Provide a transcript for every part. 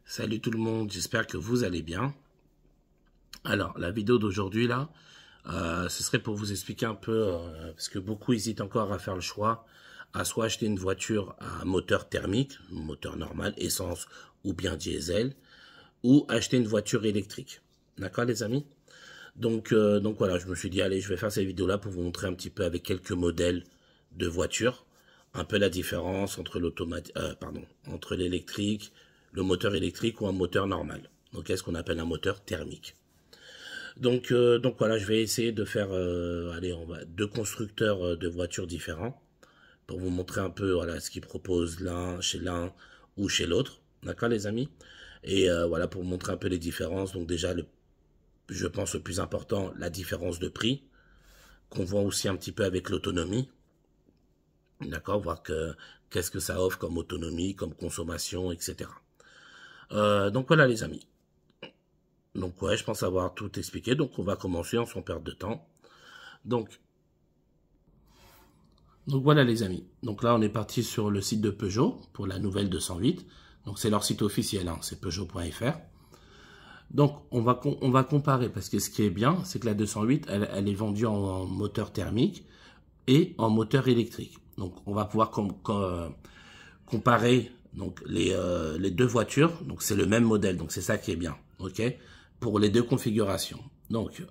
Salut tout le monde, j'espère que vous allez bien. Alors, la vidéo d'aujourd'hui là, ce serait pour vous expliquer un peu, parce que beaucoup hésitent encore à faire le choix, à soit acheter une voiture à moteur thermique, moteur normal, essence ou bien diesel, ou acheter une voiture électrique. D'accord les amis? Donc voilà, je me suis dit, allez, je vais faire cette vidéo là pour vous montrer un petit peu avec quelques modèles de voitures, un peu la différence entre entre l'électrique, le moteur électrique ou un moteur normal. Donc, ce qu'on appelle un moteur thermique. Donc voilà, je vais essayer de faire, deux constructeurs de voitures différents pour vous montrer un peu voilà ce qu'ils proposent l'un ou chez l'autre. D'accord, les amis? Et voilà pour vous montrer un peu les différences. Donc déjà, je pense le plus important, la différence de prix, qu'on voit aussi un petit peu avec l'autonomie. D'accord, voir qu'est-ce que ça offre comme autonomie, comme consommation, etc. Donc voilà les amis. Donc ouais, je pense avoir tout expliqué. Donc on va commencer sans perdre de temps. Donc voilà les amis. Donc là on est parti sur le site de Peugeot pour la nouvelle 208. Donc c'est leur site officiel, hein, c'est peugeot.fr. Donc on va comparer parce que ce qui est bien, c'est que la 208, elle est vendue en moteur thermique et en moteur électrique. Donc on va pouvoir comparer donc les deux voitures. Donc c'est le même modèle, donc c'est ça qui est bien, ok, pour les deux configurations. Donc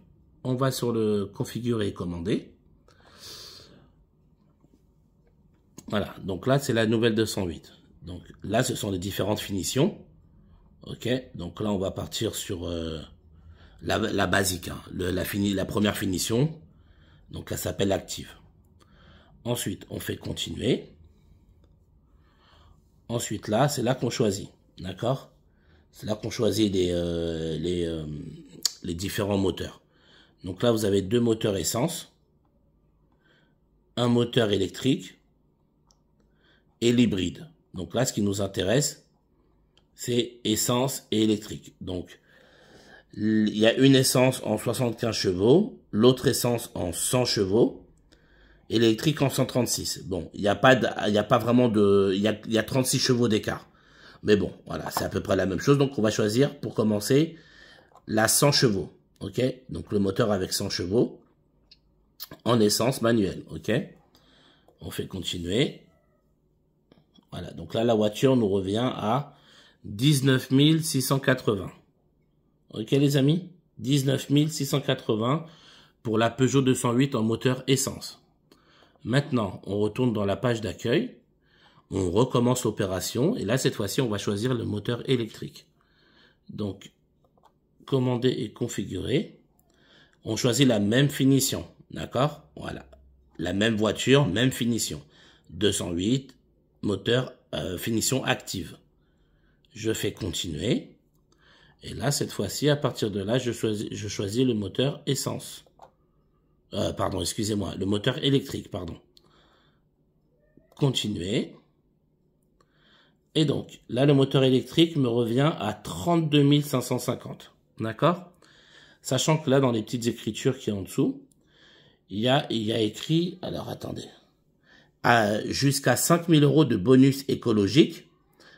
on va sur le configurer et commander. Voilà, donc là c'est la nouvelle 208. Donc là ce sont les différentes finitions, ok. Donc là on va partir sur la basique, hein, la première finition. Donc elle s'appelle active. Ensuite on fait continuer. Ensuite là c'est là qu'on choisit, d'accord. C'est là qu'on choisit les différents moteurs. Donc là, vous avez deux moteurs essence, un moteur électrique et l'hybride. Donc là, ce qui nous intéresse, c'est essence et électrique. Donc, il y a une essence en 75 chevaux, l'autre essence en 100 chevaux, et l'électrique en 136. Bon, il y a pas vraiment il y a 36 chevaux d'écart. Mais bon, voilà, c'est à peu près la même chose. Donc, on va choisir, pour commencer, la 100 chevaux. Ok, donc le moteur avec 100 chevaux en essence manuelle. Ok, on fait continuer. Voilà, donc là la voiture nous revient à 19 680. Ok les amis, 19 680 pour la Peugeot 208 en moteur essence. Maintenant, on retourne dans la page d'accueil, on recommence l'opération et là cette fois-ci on va choisir le moteur électrique. Donc commander et configurer. On choisit la même finition, d'accord? Voilà, la même voiture, même finition. 208, moteur, finition active. Je fais continuer. Et là, cette fois-ci, à partir de là, je choisis le moteur essence. Pardon, excusez-moi, le moteur électrique, pardon. Continuer. Et donc, là, le moteur électrique me revient à 32 550. D'accord? Sachant que là, dans les petites écritures qui est en dessous, il y a écrit, alors attendez, jusqu'à 5 000 € de bonus écologique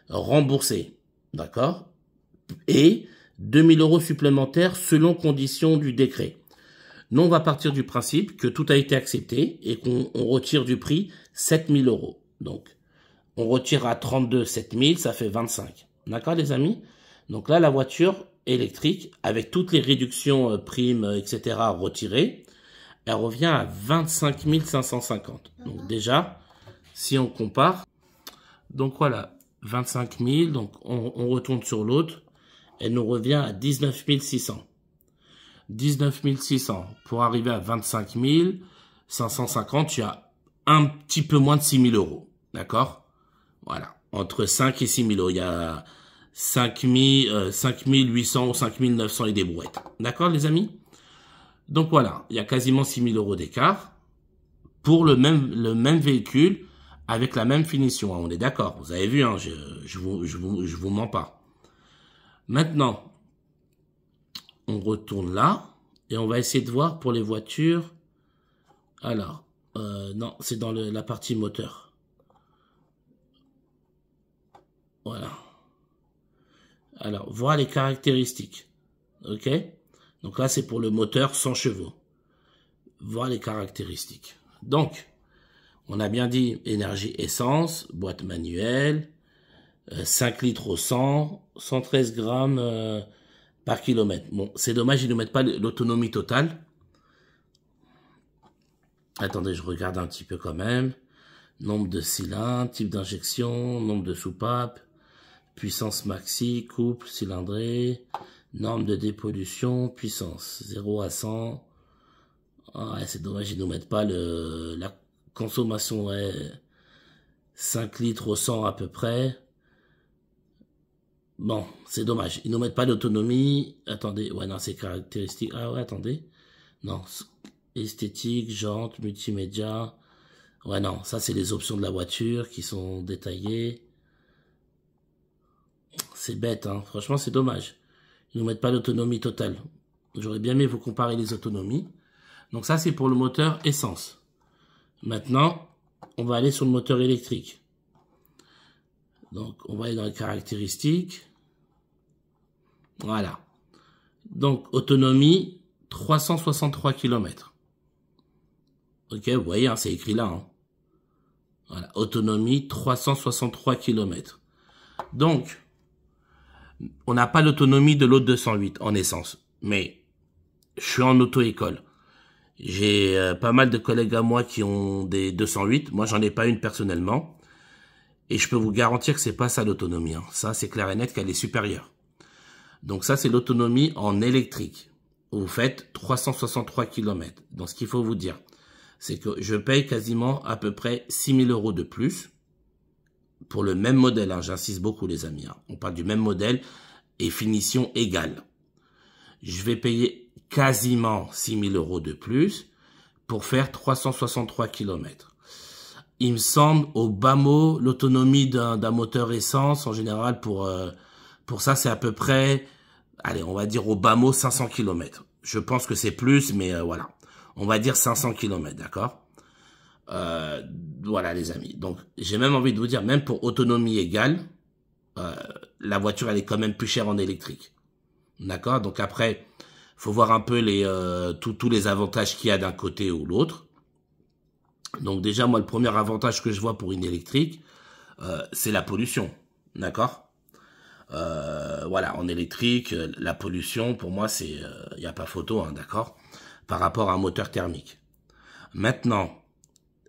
remboursés, d'accord? Et 2 000 € supplémentaires selon conditions du décret. Nous, on va partir du principe que tout a été accepté et qu'on retire du prix 7 000 €. Donc, on retire à 32 7 000, ça fait 25. D'accord, les amis? Donc là, la voiture électrique, avec toutes les réductions, primes, etc. retirées, elle revient à 25 550. Donc déjà, si on compare, donc voilà, 25 000, donc on retourne sur l'autre, elle nous revient à 19 600. 19 600 pour arriver à 25 550, il y a un petit peu moins de 6 000 €. D'accord? Voilà, entre 5 et 6 000 €, il y a 5 800 ou 5 900 et des brouettes. D'accord, les amis? Donc voilà, il y a quasiment 6 000 € d'écart pour le même véhicule avec la même finition. On est d'accord, vous avez vu, hein, je vous mens pas. Maintenant, on retourne là et on va essayer de voir pour les voitures. Alors, non, c'est dans la partie moteur. Voilà. Alors, voir les caractéristiques. Ok? Donc là, c'est pour le moteur 100 chevaux. Voir les caractéristiques. Donc, on a bien dit énergie essence, boîte manuelle, 5 litres au 100, 113 grammes par kilomètre. Bon, c'est dommage, ils ne mettent pas l'autonomie totale. Attendez, je regarde un petit peu quand même. Nombre de cylindres, type d'injection, nombre de soupapes, puissance maxi, couple, cylindrée, norme de dépollution, puissance 0 à 100. Ah ouais, c'est dommage, ils ne nous mettent pas la consommation, ouais, 5 litres au 100 à peu près. Bon, c'est dommage, ils ne nous mettent pas l'autonomie. Attendez, ouais, non, c'est caractéristique. Ah ouais, attendez. Non, esthétique, jantes, multimédia. Ouais, non, ça c'est les options de la voiture qui sont détaillées. C'est bête, hein. Franchement, c'est dommage. Ils nous mettent pas l'autonomie totale. J'aurais bien aimé vous comparer les autonomies. Donc ça, c'est pour le moteur essence. Maintenant, on va aller sur le moteur électrique. Donc, on va aller dans les caractéristiques. Voilà. Donc, autonomie, 363 km. Ok, vous voyez, hein, c'est écrit là. Hein. Voilà, autonomie, 363 km. Donc, on n'a pas l'autonomie de l'autre 208 en essence. Mais, je suis en auto-école. J'ai pas mal de collègues à moi qui ont des 208. Moi, j'en ai pas une personnellement. Et je peux vous garantir que c'est pas ça l'autonomie. Hein. Ça, c'est clair et net qu'elle est supérieure. Donc ça, c'est l'autonomie en électrique. Vous faites 363 km. Donc, ce qu'il faut vous dire, c'est que je paye quasiment à peu près 6 000 € de plus pour le même modèle. Hein. J'insiste beaucoup, les amis. Hein. On parle du même modèle et finition égale. Je vais payer quasiment 6 000 € de plus pour faire 363 km. Il me semble, au bas mot, l'autonomie d'un moteur essence, en général, pour ça, c'est à peu près, allez, on va dire au bas mot, 500 km. Je pense que c'est plus, mais voilà. On va dire 500 km, d'accord? Voilà, les amis. Donc, j'ai même envie de vous dire, même pour autonomie égale, la voiture, elle est quand même plus chère en électrique. D'accord? Donc après, faut voir un peu tous les avantages qu'il y a d'un côté ou l'autre. Donc déjà, moi, le premier avantage que je vois pour une électrique, c'est la pollution. D'accord? Voilà, en électrique, la pollution, pour moi, c'est, il n'y a pas photo, hein, d'accord? Par rapport à un moteur thermique. Maintenant,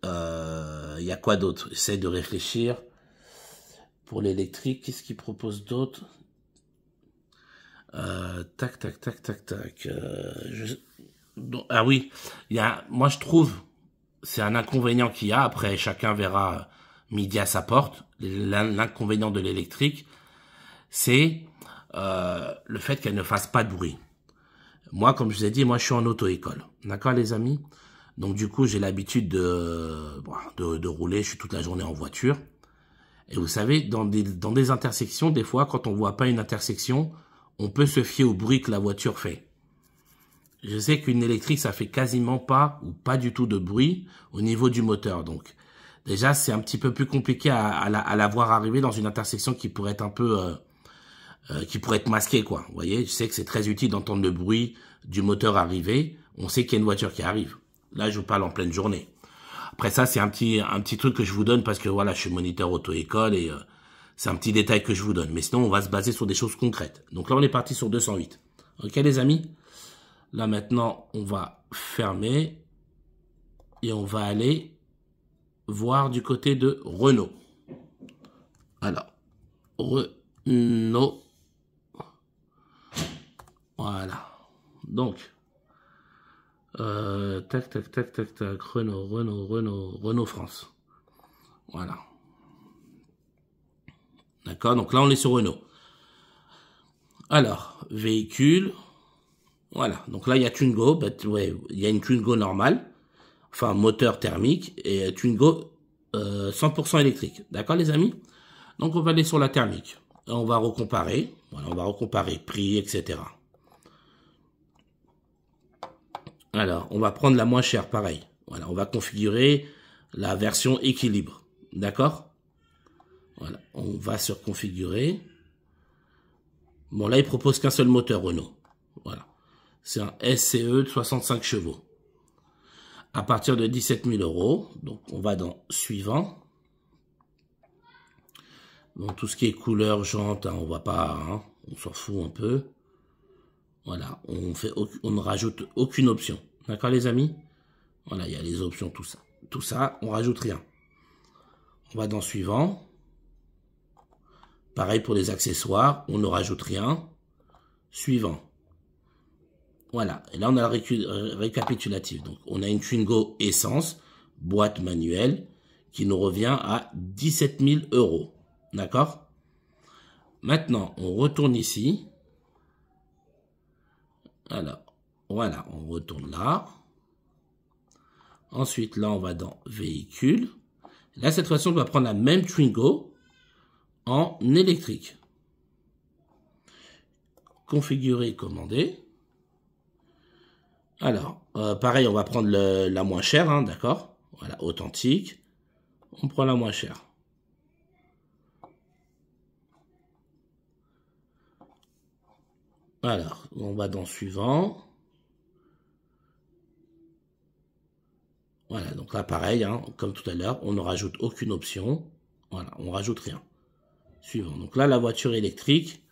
il y a quoi d'autre? J'essaie de réfléchir. Pour l'électrique, qu'est-ce qu'il propose d'autre? Tac. Ah oui, moi je trouve, c'est un inconvénient qu'il y a, après chacun verra midi à sa porte, l'inconvénient de l'électrique, c'est le fait qu'elle ne fasse pas de bruit. Moi, comme je vous ai dit, moi je suis en auto-école, d'accord les amis? Donc du coup, j'ai l'habitude de rouler, je suis toute la journée en voiture. Et vous savez, dans des intersections, des fois, quand on voit pas une intersection, on peut se fier au bruit que la voiture fait. Je sais qu'une électrique, ça fait quasiment pas ou pas du tout de bruit au niveau du moteur. Donc, déjà, c'est un petit peu plus compliqué à la voir arriver dans une intersection qui pourrait être un peu, qui pourrait être masquée, quoi. Vous voyez, je sais que c'est très utile d'entendre le bruit du moteur arriver. On sait qu'il y a une voiture qui arrive. Là, je vous parle en pleine journée. Après ça, c'est un petit truc que je vous donne parce que voilà, je suis moniteur auto-école et c'est un petit détail que je vous donne. Mais sinon, on va se baser sur des choses concrètes. Donc là, on est parti sur 208. Ok, les amis? Là, maintenant, on va fermer et on va aller voir du côté de Renault. Alors, Renault. Voilà. Donc, tac. Renault France. Voilà. D'accord, donc là on est sur Renault. Alors, véhicule. Voilà, donc là il y a Twingo, ouais, il y a une Twingo normale, enfin moteur thermique, et Twingo 100% électrique. D'accord les amis? Donc on va aller sur la thermique. On va recomparer. Voilà, on va recomparer prix, etc. Alors, on va prendre la moins chère, pareil. Voilà, on va configurer la version équilibre. D'accord? Voilà, on va sur configurer. Bon, là, il propose qu'un seul moteur, Renault. Voilà. C'est un SCE de 65 chevaux. À partir de 17 000 euros. Donc, on va dans suivant. Bon, tout ce qui est couleur, jante, hein, on va pas, hein, on s'en fout un peu. Voilà, on ne rajoute aucune option. D'accord, les amis? Voilà, il y a les options, tout ça. Tout ça, on rajoute rien. On va dans suivant. Pareil pour les accessoires, on ne rajoute rien. Suivant. Voilà, et là on a le récapitulatif. Donc on a une Twingo essence, boîte manuelle, qui nous revient à 17 000 euros. D'accord? Maintenant, on retourne ici. Alors, voilà, on retourne là. Ensuite, là, on va dans véhicule. Là, cette fois-ci, on va prendre la même Twingo en électrique. Configurer, commander. Alors, pareil, on va prendre la moins chère, hein, d'accord? Voilà, authentique. On prend la moins chère. Alors, on va dans suivant. Voilà, donc là, pareil, hein, comme tout à l'heure, on ne rajoute aucune option. Voilà, on rajoute rien. Suivant. Donc là, la voiture électrique,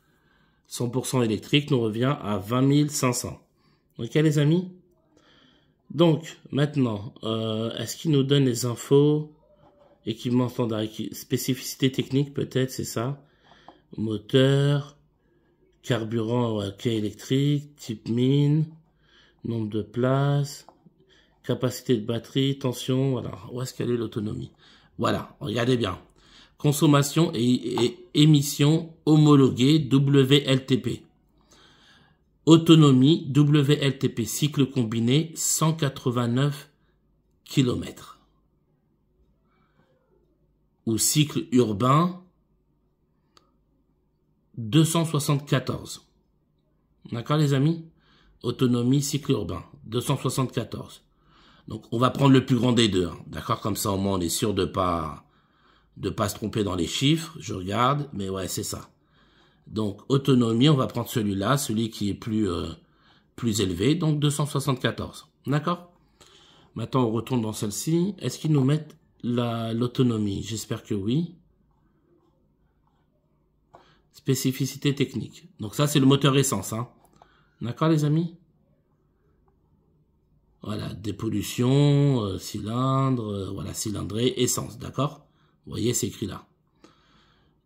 100% électrique, nous revient à 20 500. Ok, les amis? Donc, maintenant, est-ce qu'il nous donne les infos? Équipement standard, spécificité technique, peut-être, c'est ça? Moteur, carburant, ok, électrique, type mine, nombre de places, capacité de batterie, tension, voilà. Où est-ce qu'elle est l'autonomie? Voilà, regardez bien. Consommation et émission homologuée WLTP. Autonomie WLTP, cycle combiné 189 km. Ou cycle urbain 274. D'accord les amis? Autonomie, cycle urbain 274. Donc on va prendre le plus grand des deux. Hein. D'accord? Comme ça au moins on est sûr de pas se tromper dans les chiffres. Je regarde, mais ouais c'est ça. Donc autonomie, on va prendre celui-là, celui qui est plus élevé, donc 274. D'accord? Maintenant on retourne dans celle-ci. Est-ce qu'ils nous mettent l'autonomie? J'espère que oui. Spécificité technique. Donc ça c'est le moteur essence. Hein. D'accord les amis? Voilà, dépollution, cylindre, voilà, cylindrée, essence, d'accord? Vous voyez, c'est écrit là.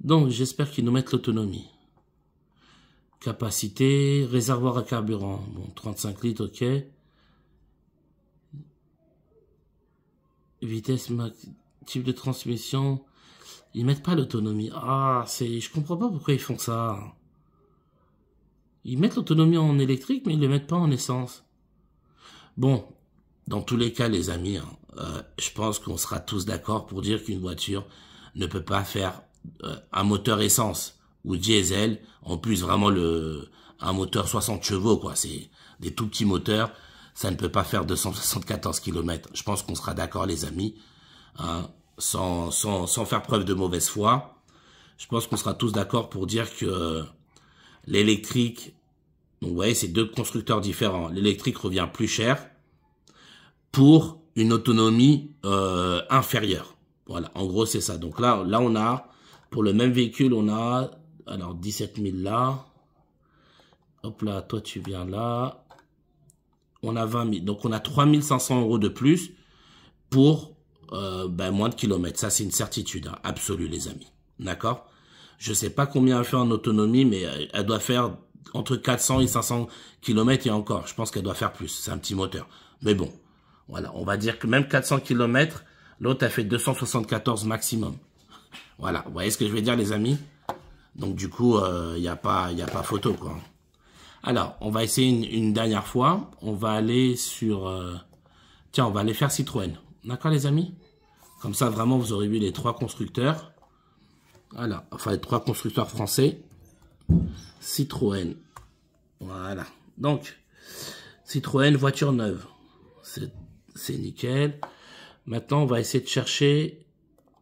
Donc j'espère qu'ils nous mettent l'autonomie. Capacité, réservoir à carburant. Bon, 35 litres, ok. Vitesse max, type de transmission. Ils mettent pas l'autonomie. Ah, je comprends pas pourquoi ils font ça. Ils mettent l'autonomie en électrique, mais ils le mettent pas en essence. Bon, dans tous les cas, les amis, hein, je pense qu'on sera tous d'accord pour dire qu'une voiture ne peut pas faire un moteur essence ou diesel, en plus vraiment un moteur 60 chevaux, quoi. C'est des tout petits moteurs, ça ne peut pas faire 274 km. Je pense qu'on sera d'accord, les amis, hein, sans faire preuve de mauvaise foi. Je pense qu'on sera tous d'accord pour dire que l'électrique, donc vous voyez, c'est deux constructeurs différents. L'électrique revient plus cher pour une autonomie inférieure. Voilà, en gros, c'est ça. Donc là, on a, pour le même véhicule, on a, alors 17 000 là. Hop là, toi tu viens là. On a 20 000. Donc on a 3 500 euros de plus pour moins de kilomètres. Ça, c'est une certitude hein, absolue, les amis. D'accord? Je sais pas combien elle fait en autonomie, mais elle doit faire entre 400 et 500 km et encore. Je pense qu'elle doit faire plus. C'est un petit moteur. Mais bon, voilà. On va dire que même 400 km, l'autre a fait 274 maximum. Voilà. Vous voyez ce que je veux dire, les amis? Donc du coup, il n'y a pas photo, quoi. Alors, on va essayer une dernière fois. On va aller sur... tiens, on va aller faire Citroën. D'accord, les amis? Comme ça, vraiment, vous aurez vu les trois constructeurs. Voilà. Enfin, les trois constructeurs français. Citroën. Voilà. Donc, Citroën, voiture neuve. C'est nickel. Maintenant, on va essayer de chercher...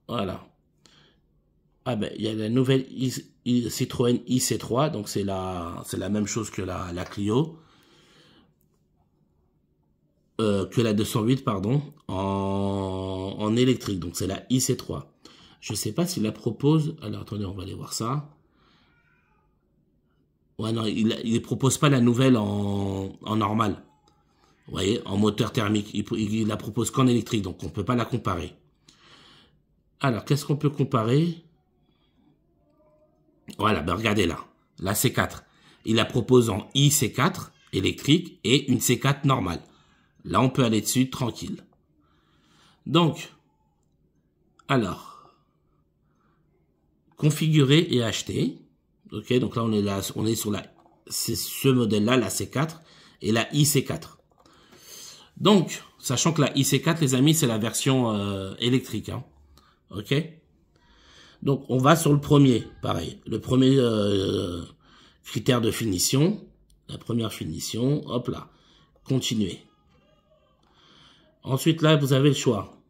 Voilà. Ah ben, il y a la nouvelle Citroën IC3, donc c'est la même chose que la Clio. Que la 208, pardon, en électrique. Donc c'est la IC3. Je sais pas s'il la propose. Alors attendez, on va aller voir ça. Ouais, non, il propose pas la nouvelle en normal. Vous voyez, en moteur thermique. Il la propose qu'en électrique, donc on peut pas la comparer. Alors, qu'est-ce qu'on peut comparer? Voilà, ben regardez là. La C4. Il la propose en IC4 électrique et une C4 normale. Là, on peut aller dessus tranquille. Donc, alors, configurer et acheter. Ok, donc là, on est sur c'est ce modèle-là, la C4 et la IC4. Donc, sachant que la IC4, les amis, c'est la version électrique. Hein. Ok. Donc, on va sur le premier, pareil. Le premier critère de finition, la première finition, hop là, continuer. Ensuite, là, vous avez le choix.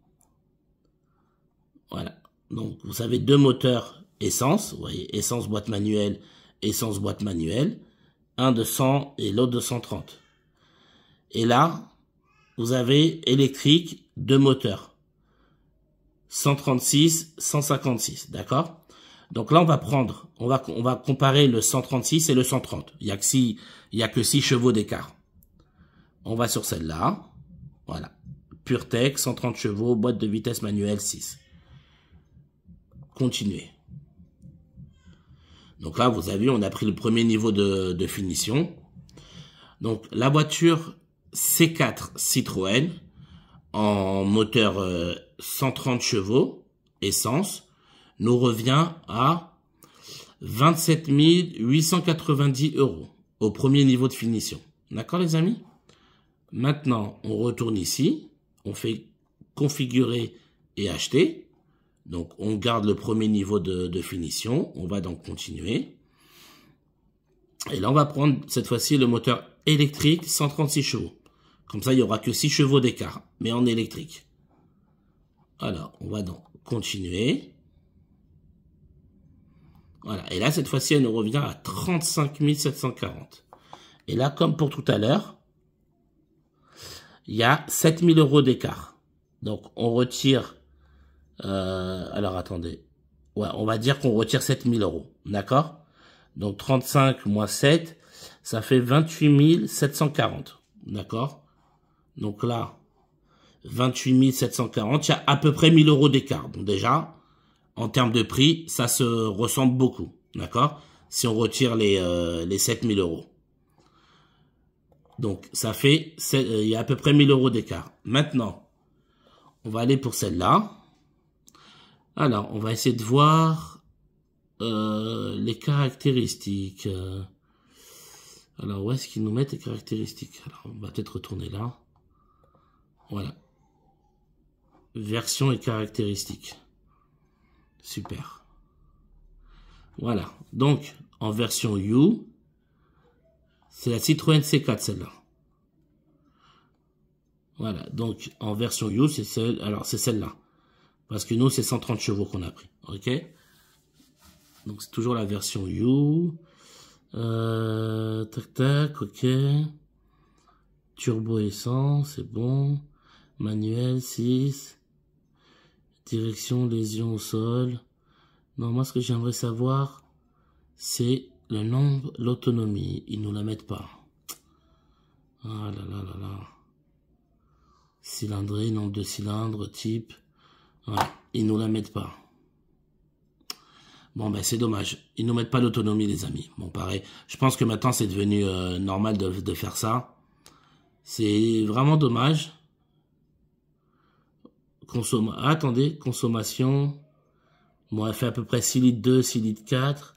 Voilà. Donc, vous avez deux moteurs essence. Vous voyez, essence boîte manuelle, essence boîte manuelle. Un de 100 et l'autre de 130. Et là, vous avez électrique, deux moteurs. 136, 156. D'accord? Donc là, on va comparer le 136 et le 130. Il y a que 6 chevaux d'écart. On va sur celle-là. Voilà. PureTech, 130 chevaux, boîte de vitesse manuelle 6. Continuer. Donc là, vous avez vu, on a pris le premier niveau de finition. Donc la voiture C4 Citroën en moteur 130 chevaux, essence, nous revient à 27 890 € au premier niveau de finition. D'accord les amis? Maintenant, on retourne ici. On fait configurer et acheter. Donc, on garde le premier niveau de finition. On va donc continuer. Et là, on va prendre cette fois-ci le moteur électrique 136 chevaux. Comme ça, il n'y aura que 6 chevaux d'écart, mais en électrique. Alors, on va donc continuer. Voilà. Et là, cette fois-ci, elle nous revient à 35 740. Et là, comme pour tout à l'heure, il y a 7 000 € d'écart. Donc, on retire... alors, attendez. Ouais, on va dire qu'on retire 7 000 €. D'accord? Donc, 35 moins 7, ça fait 28 740. D'accord? Donc là, 28 740, il y a à peu près 1 000 € d'écart. Donc déjà, en termes de prix, ça se ressemble beaucoup. D'accord? Si on retire les 7 000 €. Donc, ça fait, il y a à peu près 1 000 € d'écart. Maintenant, on va aller pour celle-là. Alors, on va essayer de voir les caractéristiques. Alors, où est-ce qu'ils nous mettent les caractéristiques? Alors, on va peut-être retourner là. Voilà. Version et caractéristiques. Super. Voilà. Donc, en version U, c'est la Citroën C4, celle-là. Voilà. Donc, en version U, c'est celle-là. Parce que nous, c'est 130 chevaux qu'on a pris. OK? Donc, c'est toujours la version U. Tac, tac, OK. Turbo essence, c'est bon. Manuel, 6. Direction, lésion au sol. Non, moi, ce que j'aimerais savoir, c'est le nombre, l'autonomie. Ils nous la mettent pas. Ah là là là là. Cylindrée, nombre de cylindres, type. Voilà, ils nous la mettent pas. Bon, ben, c'est dommage. Ils nous mettent pas l'autonomie, les amis. Bon, pareil. Je pense que maintenant, c'est devenu normal de faire ça. C'est vraiment dommage. Attendez, consommation. Bon, elle fait à peu près 6 litres 2, 6 litres 4.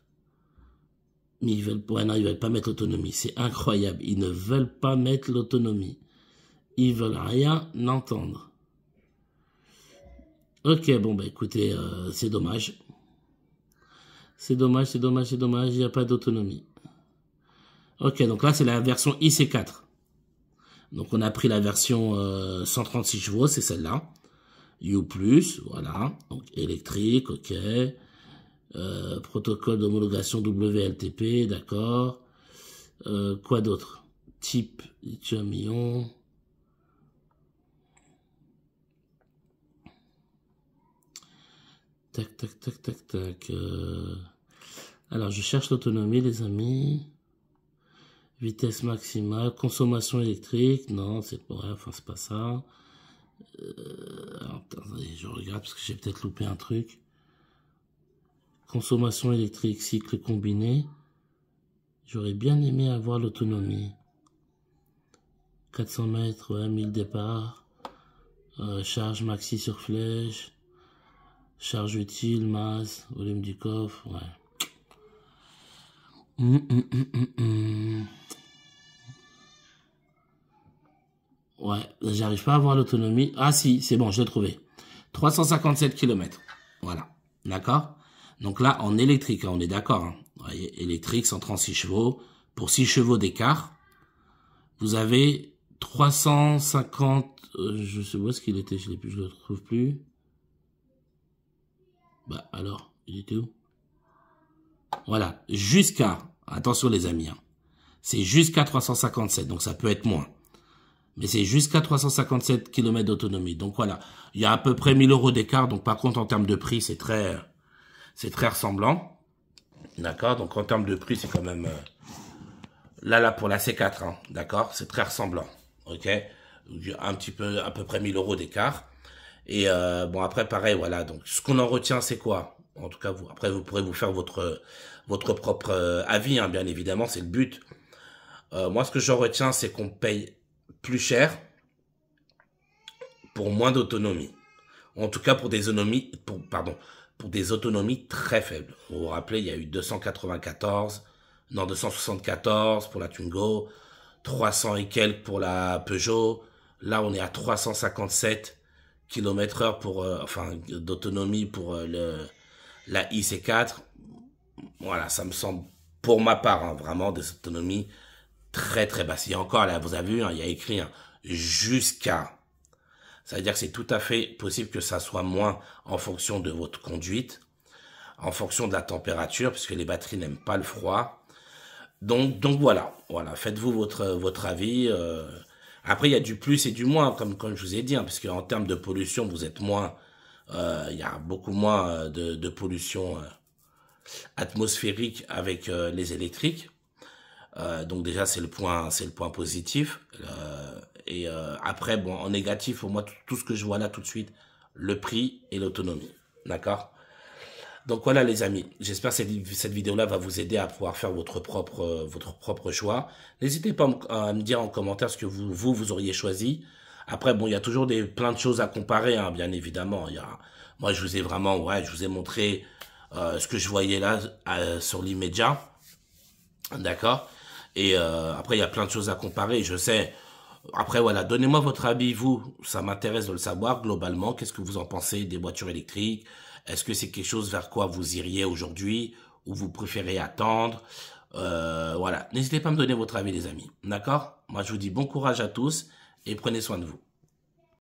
Mais ils veulent pas mettre l'autonomie. C'est incroyable. Ils ne veulent pas mettre l'autonomie. Ils veulent rien entendre. Ok, bon, bah écoutez, c'est dommage. C'est dommage, c'est dommage, c'est dommage. Il n'y a pas d'autonomie. Ok, donc là, c'est la version IC4. Donc, on a pris la version 136 chevaux, c'est celle-là. U+, voilà. Donc, électrique, ok. Protocole d'homologation WLTP, d'accord. Quoi d'autre? Type lithium-ion. Tac, tac, tac, tac, tac. Alors, je cherche l'autonomie, les amis. Vitesse maximale, consommation électrique. Non, c'est pas, enfin, c'est pas ça. Attendez, je regarde parce que j'ai peut-être loupé un truc. Consommation électrique, cycle combiné. J'aurais bien aimé avoir l'autonomie. 400 mètres, ouais, 1000 départs. Charge maxi sur flèche. Charge utile, masse, volume du coffre, ouais. Ouais, j'arrive pas à avoir l'autonomie. Ah si, c'est bon, je l'ai trouvé. 357 km. Voilà, d'accord? Donc là, en électrique, hein, on est d'accord. Hein. Vous voyez, électrique, 136 chevaux. Pour 6 chevaux d'écart, vous avez 350... je sais où est-ce qu'il était, je le retrouve plus. Bah alors, il était où? Voilà, jusqu'à... Attention les amis, hein, c'est jusqu'à 357, donc ça peut être moins. Mais c'est jusqu'à 357 km d'autonomie. Donc voilà, il y a à peu près 1000 € d'écart. Donc par contre, en termes de prix, c'est très ressemblant. D'accord? Donc en termes de prix, c'est quand même... Là, pour la C4, hein, d'accord? C'est très ressemblant. Ok? Un petit peu, à peu près 1000 € d'écart. Et bon, après, pareil, voilà. Donc ce qu'on en retient, c'est quoi? En tout cas, après, vous pourrez vous faire votre propre avis, hein, bien évidemment, c'est le but. Moi, ce que j'en retiens, c'est qu'on paye plus cher pour moins d'autonomie. En tout cas, pour des autonomies très faibles. Vous vous rappelez, il y a eu 274 pour la Twingo, 300 et quelques pour la Peugeot. Là, on est à 357 km/h pour, d'autonomie pour la IC4. Voilà, ça me semble, pour ma part, hein, vraiment des autonomies très très basses. Et encore, là, vous avez vu, hein, il y a écrit hein, jusqu'à. Ça veut dire que c'est tout à fait possible que ça soit moins en fonction de votre conduite, en fonction de la température, puisque les batteries n'aiment pas le froid. Donc voilà, faites-vous votre avis. Après, il y a du plus et du moins, comme je vous ai dit, hein, parce qu'en termes de pollution, vous êtes moins, il y a beaucoup moins de pollution atmosphérique avec les électriques. Donc déjà c'est le point positif. Après bon, en négatif, pour moi tout ce que je vois là tout de suite, le prix et l'autonomie, d'accord? Donc voilà les amis, j'espère que cette vidéo là va vous aider à pouvoir faire votre propre choix. N'hésitez pas à me dire en commentaire ce que vous auriez choisi. Après bon, il y a toujours plein de choses à comparer, hein, bien évidemment. Moi je vous ai vraiment, je vous ai montré ce que je voyais là sur l'immédiat, d'accord? Et après, il y a plein de choses à comparer, je sais. Après, voilà, donnez-moi votre avis, vous. Ça m'intéresse de le savoir, globalement. Qu'est-ce que vous en pensez des voitures électriques? Est-ce que c'est quelque chose vers quoi vous iriez aujourd'hui? Ou vous préférez attendre? Voilà, n'hésitez pas à me donner votre avis, les amis. D'accord? Moi, je vous dis bon courage à tous et prenez soin de vous.